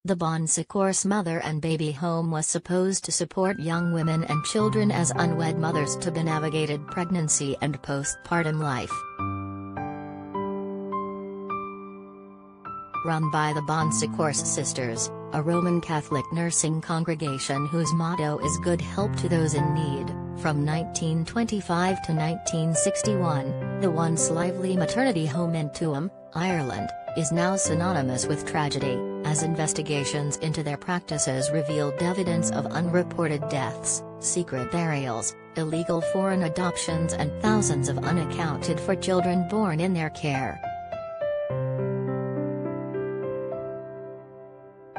The Bon Secours Mother and Baby Home was supposed to support young women and children as unwed mothers to be navigated pregnancy and postpartum life. Run by the Bon Secours Sisters, a Roman Catholic nursing congregation whose motto is Good Help to Those in Need, from 1925 to 1961, the once lively maternity home in Tuam, Ireland, is now synonymous with tragedy, as investigations into their practices revealed evidence of unreported deaths, secret burials, illegal foreign adoptions and thousands of unaccounted for children born in their care.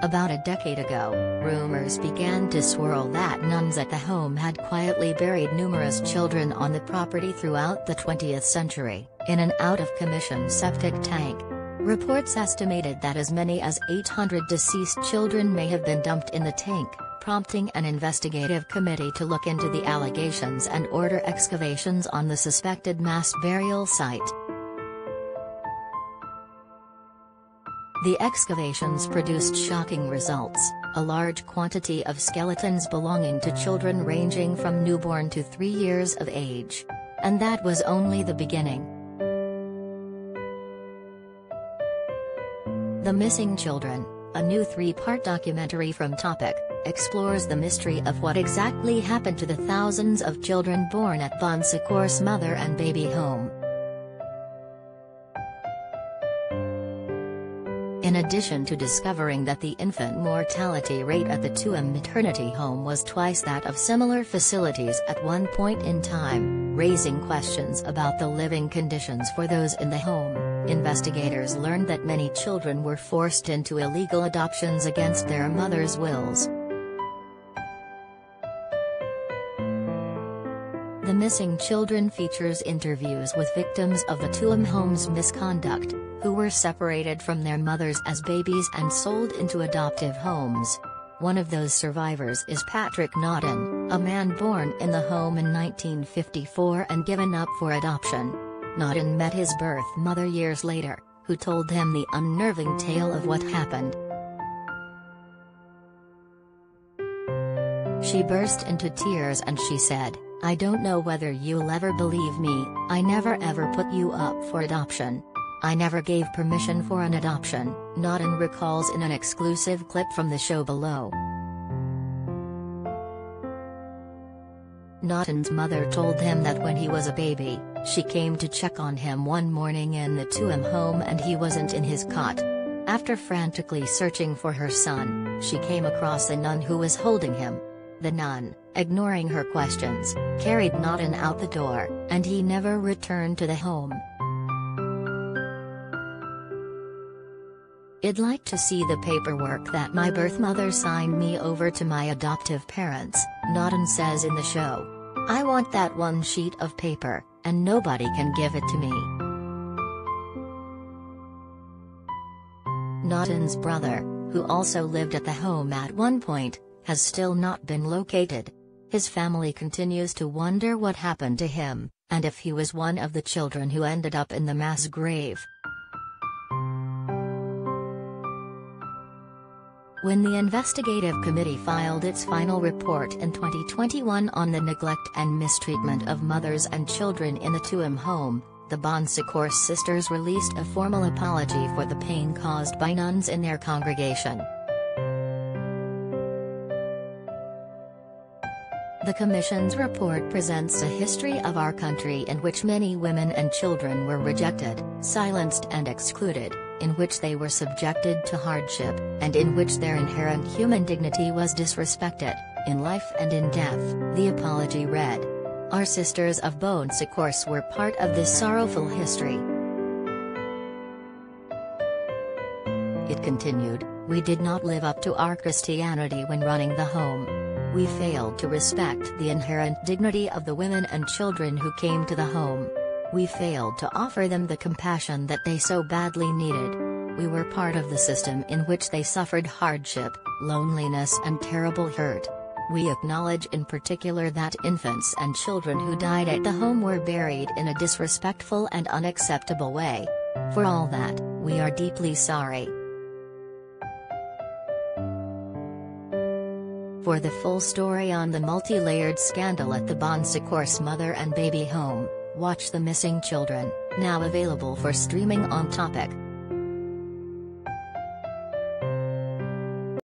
About a decade ago, rumors began to swirl that nuns at the home had quietly buried numerous children on the property throughout the 20th century, in an out-of-commission septic tank. Reports estimated that as many as 800 deceased children may have been dumped in the tank, prompting an investigative committee to look into the allegations and order excavations on the suspected mass burial site. The excavations produced shocking results, a large quantity of skeletons belonging to children ranging from newborn to 3 years of age. And that was only the beginning. The Missing Children, a new 3-part documentary from Topic, explores the mystery of what exactly happened to the thousands of children born at Bon Secours Mother and Baby Home. In addition to discovering that the infant mortality rate at the Tuam maternity home was twice that of similar facilities at one point in time, raising questions about the living conditions for those in the home, investigators learned that many children were forced into illegal adoptions against their mothers' wills. The Missing Children features interviews with victims of the Tuam home's misconduct, who were separated from their mothers as babies and sold into adoptive homes. One of those survivors is Patrick Naughton, a man born in the home in 1954 and given up for adoption. Naughton met his birth mother years later, who told him the unnerving tale of what happened. She burst into tears and she said, "I don't know whether you'll ever believe me, I never ever put you up for adoption. I never gave permission for an adoption," Naughton recalls in an exclusive clip from the show below. Naughton's mother told him that when he was a baby, she came to check on him one morning in the Tuam home and he wasn't in his cot. After frantically searching for her son, she came across a nun who was holding him. The nun, ignoring her questions, carried Naughton out the door, and he never returned to the home. "I'd like to see the paperwork that my birth mother signed me over to my adoptive parents," Naughton says in the show. "I want that one sheet of paper, and nobody can give it to me." Naughton's brother, who also lived at the home at one point, has still not been located. His family continues to wonder what happened to him, and if he was one of the children who ended up in the mass grave. When the investigative committee filed its final report in 2021 on the neglect and mistreatment of mothers and children in the Tuam home, the Bon Secours Sisters released a formal apology for the pain caused by nuns in their congregation. The Commission's report presents a history of our country in which many women and children were rejected, silenced and excluded, in which they were subjected to hardship, and in which their inherent human dignity was disrespected, in life and in death, the apology read. Our sisters of Bon Secours were part of this sorrowful history. It continued, "We did not live up to our Christianity when running the home. We failed to respect the inherent dignity of the women and children who came to the home. We failed to offer them the compassion that they so badly needed. We were part of the system in which they suffered hardship, loneliness and terrible hurt. We acknowledge in particular that infants and children who died at the home were buried in a disrespectful and unacceptable way. For all that, we are deeply sorry." For the full story on the multi-layered scandal at the Bon Secours mother and baby home, watch The Missing Children, now available for streaming on Topic.